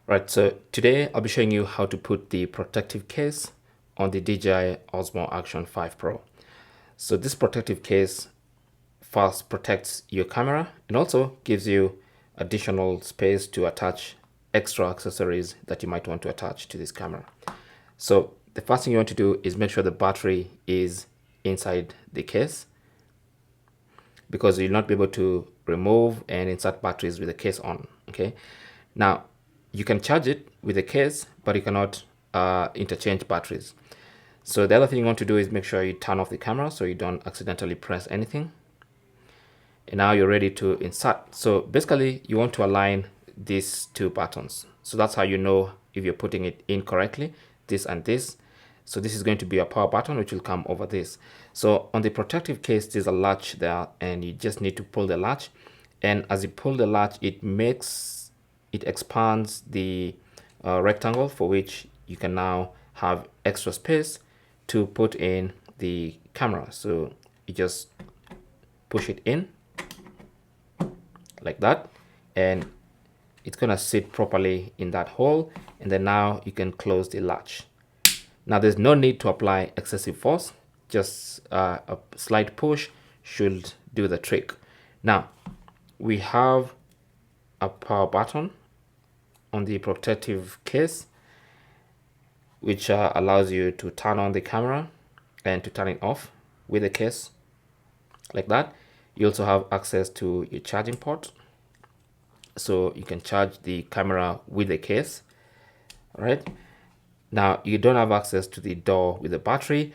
Right, so today I'll be showing you how to put the protective case on the DJI Osmo Action 5 Pro. So this protective case first protects your camera and also gives you additional space to attach extra accessories that you might want to attach to this camera. So the first thing you want to do is make sure the battery is inside the case, because you'll not be able to remove and insert batteries with the case on. Okay, now you can charge it with the case, but you cannot interchange batteries. So the other thing you want to do is make sure you turn off the camera so you don't accidentally press anything. And now you're ready to insert. So basically you want to align these two buttons. So that's how you know if you're putting it in correctly, this and this. So this is going to be a power button, which will come over this. So on the protective case, there's a latch there, and you just need to pull the latch. And as you pull the latch, it expands the rectangle, for which you can now have extra space to put in the camera. So you just push it in like that, and it's gonna sit properly in that hole. And then now you can close the latch. Now there's no need to apply excessive force, just a slight push should do the trick. Now we have a power button on the protective case, which allows you to turn on the camera and to turn it off with the case like that. You also have access to your charging port, so you can charge the camera with the case. All right, now you don't have access to the door with the battery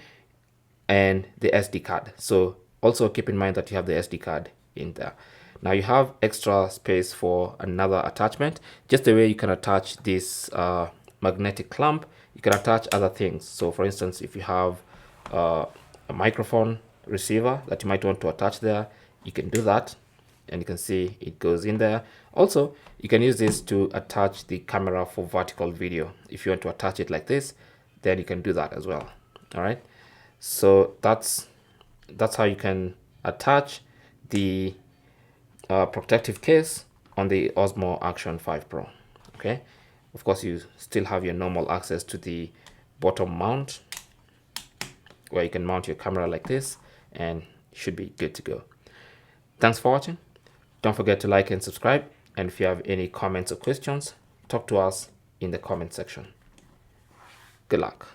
and the SD card, so also keep in mind that you have the SD card in there. Now you have extra space for another attachment. Just the way you can attach this magnetic clamp, you can attach other things. So for instance, if you have a microphone receiver that you might want to attach there, you can do that, and you can see it goes in there. Also, you can use this to attach the camera for vertical video. If you want to attach it like this, then you can do that as well. All right, so that's how you can attach the protective case on the Osmo Action 5 Pro. Okay, of course you still have your normal access to the bottom mount, where you can mount your camera like this, and you should be good to go. Thanks for watching. Don't forget to like and subscribe, and if you have any comments or questions, talk to us in the comment section. Good luck.